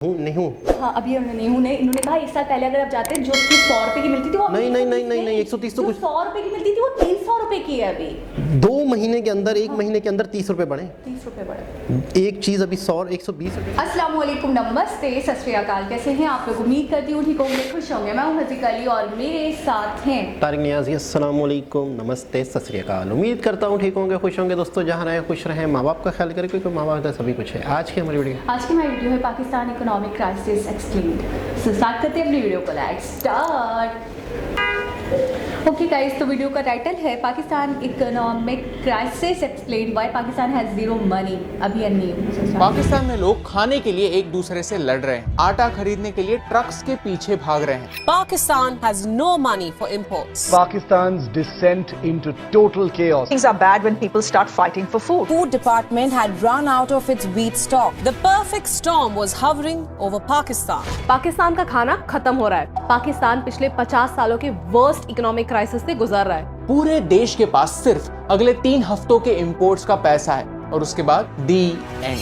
नहीं हूँ। हाँ, अभी इन्होंने कहा 1 साल पहले अगर आप जाते जो चीज़ 100 रुपए की मिलती थी वो नहीं 130 तो कुछ 100 रुपए की मिलती थी वो 300 रुपए की है अभी। 2 महीने के अंदर 1 महीने के अंदर 30 रुपए बढ़े। 30 रुपए बढ़े। एक चीज़ अभी 100 120 रुपए। अस्सलाम वालेकुम, नमस्ते, सत श्री अकाल। कैसे हैं आप लोग? उम्मीद करती हूँ ठीक होंगे, खुश होंगे। मैं हूँ हज़ीक अली और मेरे साथ हैं तारिक नियाज़ी। अस्सलाम वालेकुम, नमस्ते, सत श्री अकाल। उम्मीद करता हूँ ठीक होंगे, खुश होंगे। दोस्तों जहाँ रहें खुश रहें, माँ बाप का ख्याल करें, क्योंकि माँ बाप का सभी कुछ है। आज की हमारी वीडियो है Pakistan economic crisis explained. So start करते हैं अपनी वीडियो को। Let's start. ओके गाइस, तो वीडियो का टाइटल है Pakistan economic crisis explained why Pakistan has zero money. अभी अन्य पाकिस्तान में लोग खाने के लिए एक दूसरे से लड़ रहे हैं, आटा खरीदने के लिए ट्रक्स के पीछे भाग रहे हैं। Pakistan has no money for imports. Pakistan's descent into total chaos. Things are bad when people start fighting for food. Food department had run out of its wheat stock. The perfect storm was hovering over Pakistan. Pakistan का खाना खत्म हो रहा है। पाकिस्तान पिछले 50 सालों के worst economic crisis से गुजर रहा है। पूरे देश के पास सिर्फ अगले 3 हफ्तों के इंपोर्ट्स का पैसा है और उसके बाद दी एंड।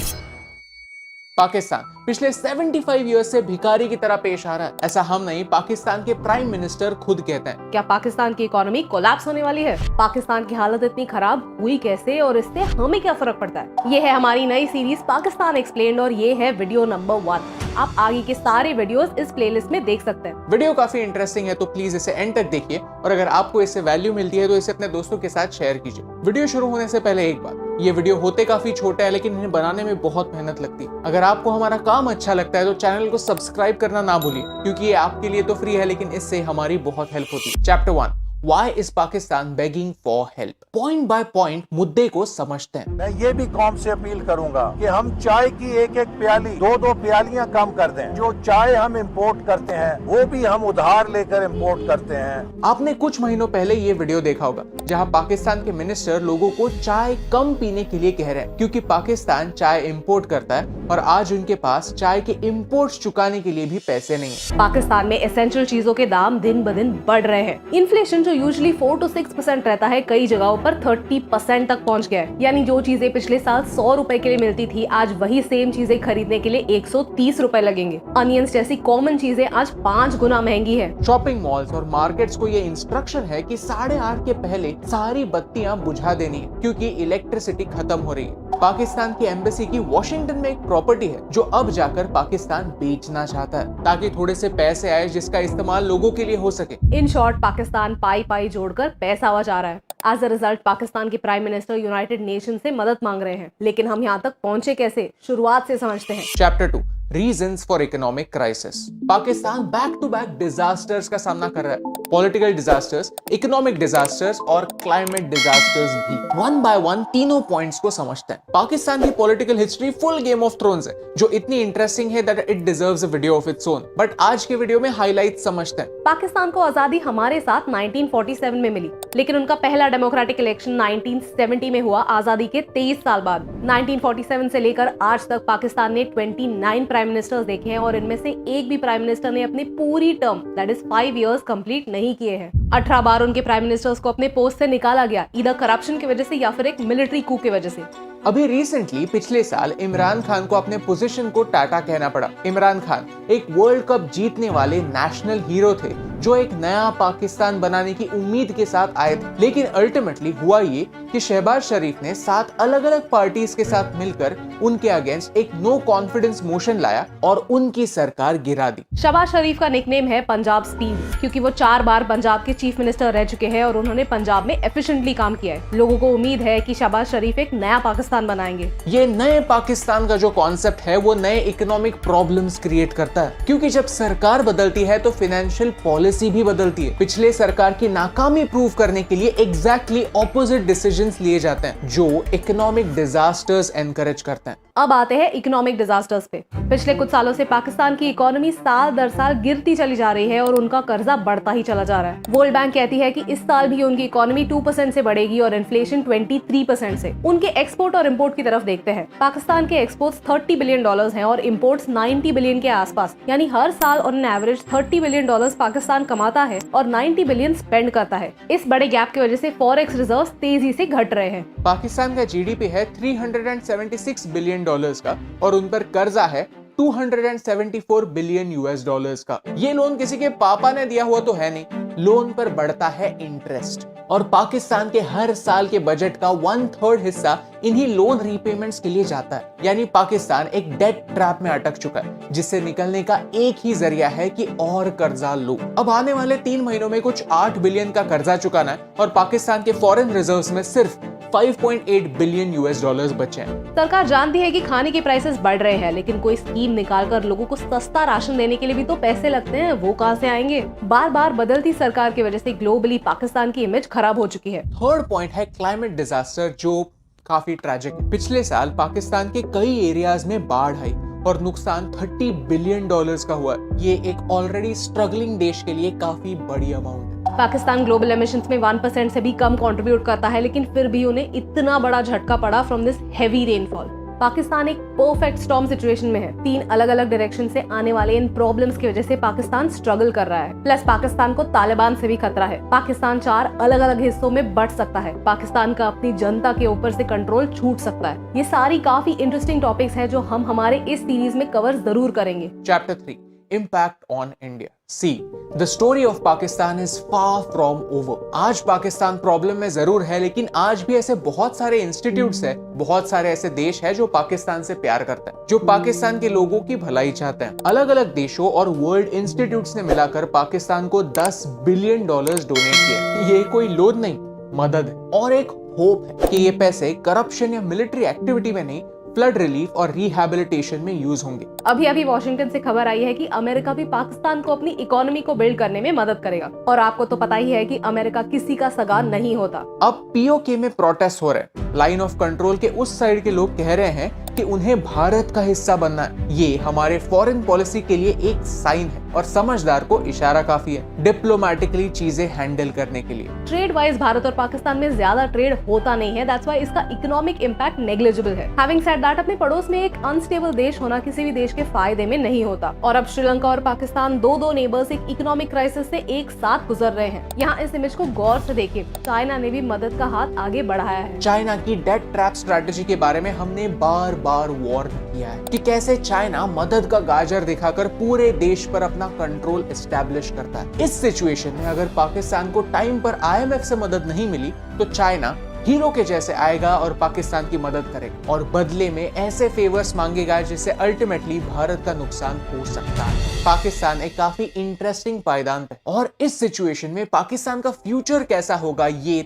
पाकिस्तान पिछले 75 ईयर्स से भिखारी की तरह पेश आ रहा है। ऐसा हम नहीं, पाकिस्तान के प्राइम मिनिस्टर खुद कहते हैं। क्या पाकिस्तान की इकोनॉमी कोलैप्स होने वाली है? पाकिस्तान की हालत इतनी खराब हुई कैसे और इससे हमें क्या फर्क पड़ता है? ये है हमारी नई सीरीज पाकिस्तान एक्सप्लेन्ड और ये है वीडियो नंबर 1। आप आगे के सारे वीडियोस इस प्लेलिस्ट में देख सकते हैं। वीडियो काफी इंटरेस्टिंग है, तो प्लीज इसे एंड तक देखिए और अगर आपको इससे वैल्यू मिलती है तो इसे अपने दोस्तों के साथ शेयर कीजिए। वीडियो शुरू होने से पहले एक बात, ये वीडियो होते काफी छोटे हैं लेकिन इन्हें बनाने में बहुत मेहनत लगती है। अगर आपको हमारा काम अच्छा लगता है तो चैनल को सब्सक्राइब करना ना भूलिए, क्योंकि ये आपके लिए तो फ्री है लेकिन इससे हमारी बहुत हेल्प होती है। Chapter 1, Why is Pakistan begging for help? Point by point मुद्दे को समझते हैं। मैं ये भी कौम से अपील करूंगा कि हम चाय की एक प्याली 2 प्यालियां कम कर दें। जो चाय हम इंपोर्ट करते हैं वो भी हम उधार लेकर इंपोर्ट करते हैं। आपने कुछ महीनों पहले ये वीडियो देखा होगा जहां पाकिस्तान के मिनिस्टर लोगों को चाय कम पीने के लिए कह रहे हैं, क्योंकि पाकिस्तान चाय इंपोर्ट करता है और आज उनके पास चाय के इंपोर्ट्स चुकाने के लिए भी पैसे नहीं है। पाकिस्तान में एसेंशियल चीजों के दाम दिन ब दिन बढ़ रहे हैं। इन्फ्लेशन जो यूजुअली 4 to 6% रहता है, कई जगहों पर 30% तक पहुंच गया है। यानी जो चीजें पिछले साल 100 रुपए के लिए मिलती थी, आज वही सेम चीजें खरीदने के लिए 130 रुपए लगेंगे। अनियंस जैसी कॉमन चीजें आज 5 गुना महंगी है। शॉपिंग मॉल्स और मार्केट्स को ये इंस्ट्रक्शन है कि 8:30 के पहले सारी बत्तियां बुझा देनी है, क्योंकि इलेक्ट्रिसिटी खत्म हो रही है। पाकिस्तान की एम्बेसी की वॉशिंगटन में एक प्रॉपर्टी है जो अब जाकर पाकिस्तान बेचना चाहता है, ताकि थोड़े से पैसे आए जिसका इस्तेमाल लोगों के लिए हो सके। इन शॉर्ट, पाकिस्तान पाई जोड़कर पैसा बचा रहा है। एज अ रिजल्ट पाकिस्तान के प्राइम मिनिस्टर यूनाइटेड नेशन से मदद मांग रहे हैं, लेकिन हम यहाँ तक पहुँचे कैसे? शुरुआत से समझते हैं। Chapter 2, reasons for economic crisis. Pakistan back to back disasters का सामना कर रहा है, पॉलिटिकल डिजास्टर्स, इकोनॉमिक डिजास्टर्स और क्लाइमेट डिजास्टर्स भी। वन बाय वन तीनों पॉइंट्स को समझते हैं। पाकिस्तान की political history full game of thrones है, जो इतनी इंटरेस्टिंग है that it deserves a video of its own. But आज के वीडियो में हाईलाइट समझते हैं। पाकिस्तान को आजादी हमारे साथ 1947 में मिली, लेकिन उनका पहला डेमोक्रेटिक इलेक्शन 1970 में हुआ, आजादी के 23 साल बाद। 1947 से लेकर आज तक पाकिस्तान ने 29 प्राइम मिनिस्टर्स देखे हैं और इनमें से एक भी प्राइम मिनिस्टर ने अपनी पूरी term that is 5 years complete नहीं किए हैं। 18 बार उनके प्राइम मिनिस्टर्स को अपने पोस्ट से निकाला गया, इधर करप्शन की वजह से या फिर एक मिलिट्री कू की वजह से। अभी रिसेंटली पिछले साल इमरान खान को अपने पोजीशन को टाटा कहना पड़ा। इमरान खान एक वर्ल्ड कप जीतने वाले नेशनल हीरो थे, जो एक नया पाकिस्तान बनाने की उम्मीद के साथ आए थे, लेकिन अल्टीमेटली हुआ ये कि शहबाज शरीफ ने 7 अलग अलग पार्टीज के साथ मिलकर उनके अगेंस्ट एक नो कॉन्फिडेंस मोशन लाया और उनकी सरकार गिरा दी। शहबाज शरीफ का निकनेम है पंजाब स्टील, क्योंकि वो 4 बार पंजाब के चीफ मिनिस्टर रह चुके हैं और उन्होंने पंजाब में एफिशिएंटली काम किया है। लोगों को उम्मीद है कि शहबाज शरीफ एक नया पाकिस्तान बनाएंगे। ये नए पाकिस्तान का जो कॉन्सेप्ट है वो नए इकोनॉमिक प्रॉब्लम्स क्रिएट करता है, क्योंकि जब सरकार बदलती है तो फाइनेंशियल पॉलिसी भी बदलती है। पिछले सरकार की नाकामी प्रूव करने के लिए एग्जैक्टली ऑपोजिट डिसीजंस लिए जाते हैं, जो इकोनॉमिक डिजास्टर्स एनकरेज करते हैं। अब आते हैं इकोनॉमिक डिजास्टर्स पे। पिछले कुछ सालों से पाकिस्तान की इकोनॉमी साल दर साल गिरती चली जा रही है और उनका कर्जा बढ़ता ही चला जा रहा है। वर्ल्ड बैंक कहती है कि इस साल भी उनकी इकोनॉमी 2% से बढ़ेगी और इन्फ्लेशन 23% से। उनके एक्सपोर्ट और इंपोर्ट की तरफ देखते हैं। पाकिस्तान के एक्सपोर्ट्स $30 बिलियन हैं और इम्पोर्ट्स 90 बिलियन के आसपास, यानी हर साल ऑन एवरेज $30 बिलियन पाकिस्तान कमाता है और 90 बिलियन स्पेंड करता है। इस बड़े गैप की वजह से फॉरेक्स रिजर्व्स तेजी से घट रहे हैं। पाकिस्तान का जीडीपी है $376 बिलियन का और उन पर कर्जा है $274 बिलियन US का। ये लोन किसी के पापा ने दिया हुआ तो है नहीं, लोन पर बढ़ता है इंटरेस्ट। और पाकिस्तान के हर साल के बजट का 1/3 हिस्सा इन्हीं लोन रीपेमेंट्स के लिए जाता है। यानी पाकिस्तान एक डेट ट्रैप में अटक चुका है, जिससे निकलने का एक ही जरिया है कि और कर्जा लो। अब आने वाले 3 महीनों में कुछ 8 बिलियन का कर्जा चुकाना है और पाकिस्तान के फॉरेन रिजर्व्स में सिर्फ 5.8 बिलियन US बचे हैं। सरकार जानती है कि खाने के प्राइसेस बढ़ रहे हैं, लेकिन कोई स्कीम निकालकर लोगों को सस्ता राशन देने के लिए भी तो पैसे लगते हैं, वो कहां से आएंगे? बार बार बदलती सरकार की वजह से ग्लोबली पाकिस्तान की इमेज खराब हो चुकी है। थर्ड पॉइंट है क्लाइमेट डिजास्टर, जो काफी ट्रैजिक है। पिछले साल पाकिस्तान के कई एरियाज में बाढ़ आई और नुकसान $30 बिलियन का हुआ। ये एक ऑलरेडी स्ट्रगलिंग देश के लिए काफी बड़ी अमाउंट है। पाकिस्तान ग्लोबल एमिशंस में 1% से भी कम कंट्रीब्यूट करता है, लेकिन फिर भी उन्हें इतना बड़ा झटका पड़ा from this heavy rainfall. Pakistan एक परफेक्ट स्टॉर्म सिचुएशन में है। 3 अलग अलग डायरेक्शन से आने वाले इन प्रॉब्लम्स की वजह से पाकिस्तान स्ट्रगल कर रहा है। प्लस पाकिस्तान को तालिबान से भी खतरा है। पाकिस्तान 4 अलग अलग हिस्सों में बंट सकता है। पाकिस्तान का अपनी जनता के ऊपर से कंट्रोल छूट सकता है। ये सारी काफी इंटरेस्टिंग टॉपिक्स हैं जो हम हमारे इस सीरीज में कवर जरूर करेंगे। Chapter 3, Impact on India. See, the story of Pakistan is far from over. आज पाकिस्तान प्रॉब्लम में जरूर है, लेकिन आज भी ऐसे बहुत सारे इंस्टीट्यूट्स हैं, बहुत सारे ऐसे देश हैं जो पाकिस्तान से प्यार करते हैं, जो पाकिस्तान के लोगों की भलाई चाहते हैं। अलग अलग देशों और वर्ल्ड इंस्टीट्यूट्स ने मिलाकर पाकिस्तान को $10 बिलियन डोनेट किए। ये कोई लोन नहीं, मदद है और एक होप है कि ये पैसे करप्शन या मिलिट्री एक्टिविटी में नहीं, फ्लड रिलीफ और रिहैबिलिटेशन में यूज होंगे। अभी वॉशिंगटन से खबर आई है कि अमेरिका भी पाकिस्तान को अपनी इकोनॉमी को बिल्ड करने में मदद करेगा। और आपको तो पता ही है कि अमेरिका किसी का सगा नहीं होता। अब पीओके में प्रोटेस्ट हो रहे हैं। लाइन ऑफ कंट्रोल के उस साइड के लोग कह रहे हैं कि उन्हें भारत का हिस्सा बनना है। ये हमारे फॉरेन पॉलिसी के लिए एक साइन है और समझदार को इशारा काफी है डिप्लोमेटिकली चीजें हैंडल करने के लिए। ट्रेड वाइज भारत और पाकिस्तान में ज्यादा ट्रेड होता नहीं है, दैट्स व्हाई इसका इकोनॉमिक इंपैक्ट नेग्लिजिबल है। हैविंग सेड दैट, अपने पड़ोस में एक अनस्टेबल देश होना किसी भी देश के फायदे में नहीं होता। और अब श्रीलंका और पाकिस्तान दो नेबर्स एक इकोनॉमिक क्राइसिस से एक साथ गुजर रहे हैं। यहाँ इस इमेज को गौर से देखिए, चाइना ने भी मदद का हाथ आगे बढ़ाया है। चाइना की डेट ट्रैप स्ट्रेटेजी के बारे में हमने बार बार वार्न किया है कि कैसे चाइना मदद का गाजर दिखाकर पूरे देश पर अपना कंट्रोल एस्टैब्लिश करता है। इस सिचुएशन में अगर पाकिस्तान को टाइम पर IMF से मदद नहीं मिली तो चाइना हीरो के जैसे आएगा और पाकिस्तान की मदद करेगा और बदले में ऐसे फेवर्स मांगेगा जिससे अल्टीमेटली भारत का नुकसान हो सकता है। पाकिस्तान एक काफी इंटरेस्टिंग पायदान पे और इस सिचुएशन में पाकिस्तान का फ्यूचर कैसा होगा ये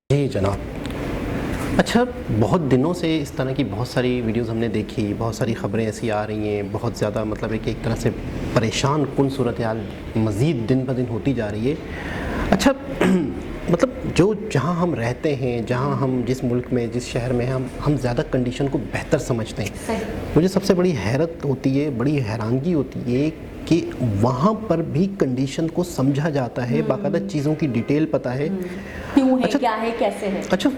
जी जनाब। अच्छा, बहुत दिनों से इस तरह की बहुत सारी वीडियोस हमने देखी, बहुत सारी ख़बरें ऐसी आ रही हैं, बहुत ज़्यादा मतलब है कि एक तरह से परेशान कुन सूरत हाल मज़ीद दिन ब दिन होती जा रही है। अच्छा मतलब जो जहाँ हम रहते हैं, जहाँ हम जिस मुल्क में, जिस शहर में हम ज़्यादा कंडीशन को बेहतर समझते हैं। मुझे सबसे बड़ी हैरत होती है, बड़ी हैरानगी होती है कि वहाँ पर भी कंडीशन को समझा जाता है, बाकायदा चीज़ों की डिटेल पता है, क्यों है, अच्छा, क्या है, कैसे है। अच्छा,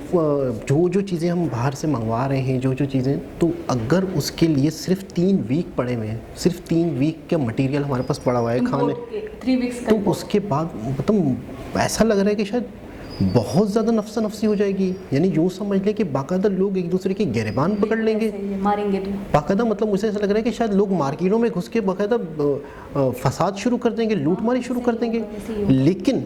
जो चीज़ें हम बाहर से मंगवा रहे हैं, जो चीज़ें, तो अगर उसके लिए सिर्फ 3 वीक पड़े हुए हैं, सिर्फ 3 वीक का मटेरियल हमारे पास पड़ा हुआ है खाने, 3 वीक्स तो उसके बाद मतलब ऐसा लग रहा है कि शायद बहुत ज़्यादा नफसा नफसी हो जाएगी। यानी यूँ समझ लें कि बाकायदा लोग एक दूसरे के गिरबान पकड़ लेंगे, मारेंगे तो बाकायदा मतलब मुझे ऐसा लग रहा है कि शायद लोग मार्केटों में घुस के बाकायदा फसाद शुरू कर देंगे, लूटमारी शुरू कर देंगे। लेकिन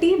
30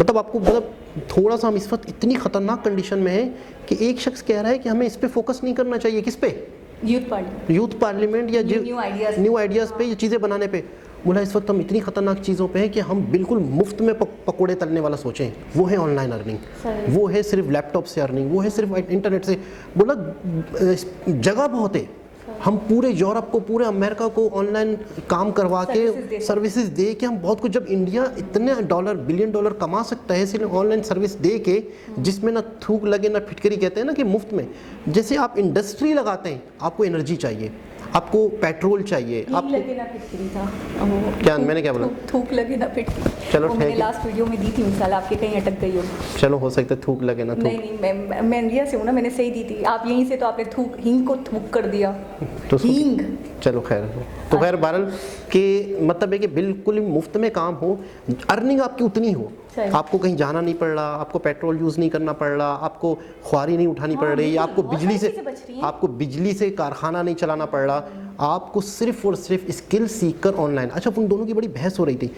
मतलब आपको मतलब थोड़ा सा हम इस वक्त इतनी ख़तरनाक कंडीशन में हैं कि एक शख्स कह रहा है कि हमें इस पे फोकस नहीं करना चाहिए। किस पे? यूथ पार्लियामेंट या न्यू आइडियाज़ पे, ये चीज़ें बनाने पे। बोला इस वक्त हम इतनी ख़तरनाक चीज़ों पे हैं कि हम बिल्कुल मुफ्त में पकोड़े तलने वाला सोचें। वो है ऑनलाइन अर्निंग, वो है सिर्फ लैपटॉप से अर्निंग, वो है सिर्फ इंटरनेट से। बोला जगह बहुत है, हम पूरे यूरोप को, पूरे अमेरिका को ऑनलाइन काम करवा के सर्विसेज दे के हम बहुत कुछ, जब इंडिया इतने बिलियन डॉलर कमा सकता है सिर्फ ऑनलाइन सर्विस दे के, जिसमें ना थूक लगे ना फिटकरी, कहते हैं ना कि मुफ्त में। जैसे आप इंडस्ट्री लगाते हैं, आपको एनर्जी चाहिए, आपको पेट्रोल चाहिए, आपको लगे ना फिटकरी था। क्या मैंने क्या बोला? थूक लगे ना फिटकरी। चलो ठीक मैंने है, लास्ट वीडियो में दी थी मिसाल, आपके कहीं अटक गई हो। चलो हो सकता है थूक लगे ना थूक। नहीं, मैं इंडिया से हूँ ना, मैंने सही दी थी। आप यहीं से तो आपने हींग को थूक कर दिया। तो हींग, चलो खैर, तो खैर बहरहाल कि मतलब है कि बिल्कुल ही मुफ्त में काम हो, अर्निंग आपकी उतनी हो, आपको कहीं जाना नहीं पड़ रहा, आपको पेट्रोल यूज़ नहीं करना पड़ रहा, आपको ख्वारी नहीं उठानी पड़ रही, आपको बिजली से कारखाना नहीं चलाना पड़ रहा, आपको सिर्फ और सिर्फ स्किल सीख कर ऑनलाइन। अच्छा, उन दोनों की बड़ी बहस हो रही थी।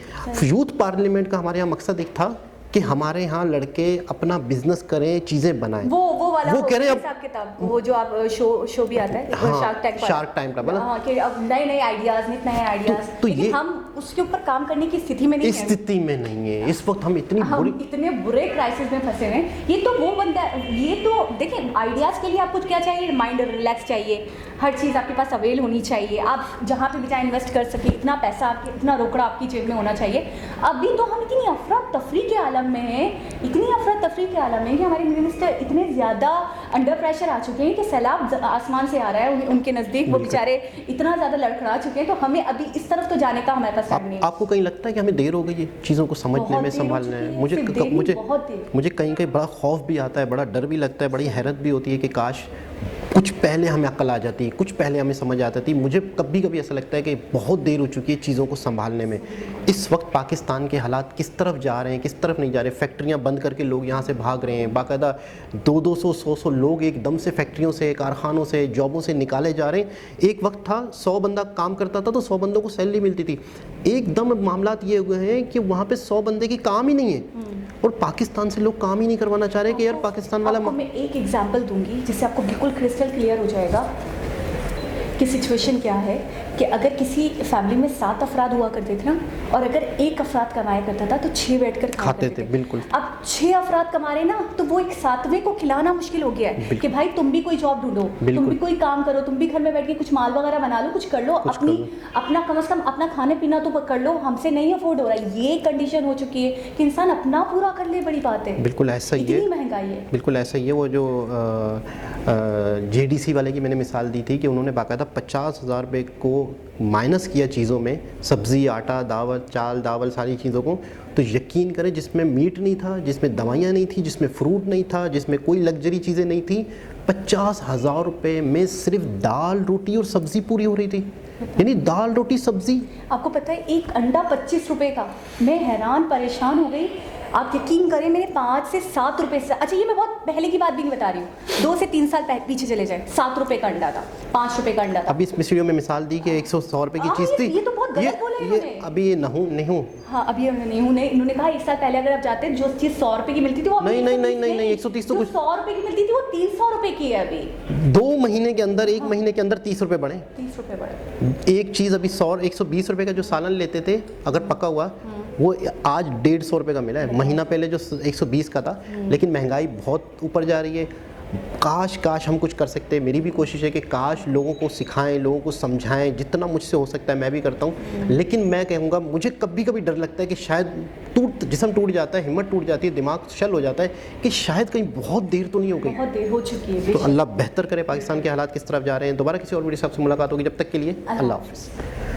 यूथ पार्लियामेंट का हमारे यहाँ मकसद एक था कि हमारे यहाँ लड़के अपना बिजनेस करें, चीज़ें बनाएं। वो वाला वो कह रहे हैं हिसाब किताब, वो जो आप शो भी आता है, हाँ, शार्क टैंक का मतलब, हाँ, कि अब नए आइडियाज, नए आइडियाज, तो लेकिन ये हम उसके ऊपर काम करने की स्थिति में नहीं है। स्थिति में नहीं है इस वक्त। हम इतने बुरे क्राइसिस में फंसे हैं। ये तो वो बंदा, ये तो देखिए, आइडियाज के लिए आपको क्या चाहिए? माइंड रिलैक्स चाहिए, हर चीज़ आपके पास अवेल होनी चाहिए, आप जहाँ पे भी चाहे इन्वेस्ट कर सके, इतना पैसा आपके, इतना रोकड़ा आपकी जेब में होना चाहिए। अभी तो हम इतनी अफरा तफरी के आलम में हैं, इतनी अफरा तफरी के आलम में कि हमारे मिनिस्टर इतने ज़्यादा अंडर प्रेशर आ चुके हैं कि सैलाब आसमान से आ रहा है उनके नज़दीक। वो बेचारे इतना ज़्यादा लड़खड़ा चुके हैं, तो हमें अभी इस तरफ तो जाने का हमारे पास टाइम नहीं है। आपको कहीं लगता है कि हमें देर हो गई है चीज़ों को समझने में, संभालने में? मुझे कहीं कहीं बड़ा खौफ भी आता है, बड़ा डर भी लगता है, बड़ी हैरत भी होती है कि काश कुछ पहले हमें अक्ल आ जाती, कुछ पहले हमें समझ आ जाती। मुझे कभी कभी ऐसा लगता है कि बहुत देर हो चुकी है चीज़ों को संभालने में। इस वक्त पाकिस्तान के हालात किस तरफ जा रहे हैं, किस तरफ नहीं जा रहे। फैक्ट्रियां बंद करके लोग यहाँ से भाग रहे हैं, बाकायदा 200 100 लोग एकदम से फैक्ट्रियों से, कारखानों से, जॉबों से निकाले जा रहे हैं। एक वक्त था 100 बंदा काम करता था तो 100 बंदों को सैलरी मिलती थी। एकदम मामलात ये हुए हैं कि वहाँ पे 100 बंदे की काम ही नहीं है, और पाकिस्तान से लोग काम ही नहीं करवाना चाह रहे कि यार पाकिस्तान वाला। मैं एक एग्जांपल दूंगी जिससे आपको बिल्कुल क्रिस्टल क्लियर हो जाएगा कि सिचुएशन क्या है। कि अगर किसी फैमिली में 7 अफराद हुआ करते थे ना, और अगर एक अफराद कमाया करता था तो 6 बैठकर खाते थे। बिल्कुल। अब 6 अफराद कमा रहे ना, तो वो एक 7वें को खिलाना मुश्किल हो गया है कि भाई तुम भी कोई जॉब ढूंढो, तुम भी कोई काम करो, तुम भी घर में बैठ के कुछ माल वगैरह बना लो, कुछ कर लो, अपना कम से कम अपना खाने पीना तो कर लो, हमसे नहीं अफोर्ड हो रहा है। ये कंडीशन हो चुकी है कि इंसान अपना पूरा कर ले, बड़ी बात है। बिल्कुल ऐसा ही है, इतनी महंगाई है। बिल्कुल ऐसा ही है। वो जो JDC वाले की मैंने मिसाल दी थी कि उन्होंने बाकायदा 50,000 रुपये को माइनस किया चीज़ों में, सब्ज़ी, आटा, दावल, चाल, दावल, सारी चीज़ों को। तो यकीन करें, जिसमें मीट नहीं था, जिसमें दवाइयाँ नहीं थी, जिसमें फ्रूट नहीं था, जिसमें कोई लग्जरी चीज़ें नहीं थी, 50,000 रुपये में सिर्फ दाल, रोटी और सब्ज़ी पूरी हो रही थी। यानी दाल, रोटी, सब्ज़ी। आपको पता है एक अंडा 25 रुपये का। मैं हैरान परेशान हो गई। आप यकीन करें, मैंने 5 से 7 रुपये से, अच्छा ये मैं बहुत पहले की बात भी नहीं बता रही हूँ, 2 से 3 साल पीछे चले जाए, 7 रुपये का अंडा था, 5 रुपये का अंडा था। अभी इस वीडियो में मिसाल दी कि 100 रुपये की चीज़ थी। ये तो बहुत गलत बोले इन्होंने। अभी ये नहीं। हाँ, अभी इन्होंने कहा 1 साल पहले अगर आप जाते जो चीज़ 100 रुपये की मिलती थी वो नहीं 130 तो कुछ 100 रुपये की मिलती थी वो 300 रुपये की है अभी। 2 महीने के अंदर, 1 महीने के अंदर 30 रुपये बढ़े। 30 रुपये बढ़े। एक चीज़ अभी 120 रुपये का जो सालन लेते थे अगर पका हुआ, वो आज 150 रुपये का मिला है। महीना पहले जो 120 का था। लेकिन महंगाई बहुत ऊपर जा रही है। काश हम कुछ कर सकते हैं। मेरी भी कोशिश है कि काश लोगों को सिखाएं, लोगों को समझाएं, जितना मुझसे हो सकता है मैं भी करता हूं। लेकिन मैं कहूँगा, मुझे कभी कभी डर लगता है कि शायद जिस्म टूट जाता है, हिम्मत टूट जाती है, दिमाग शल हो जाता है कि शायद कहीं बहुत देर तो नहीं हो गई। बहुत देर हो चुकी है। तो अल्लाह बेहतर करे पाकिस्तान के हालात किस तरफ जा रहे हैं। दोबारा किसी और वीडियो से आपसे मुलाकात होगी। जब तक के लिए अल्लाह हाफ़िज़।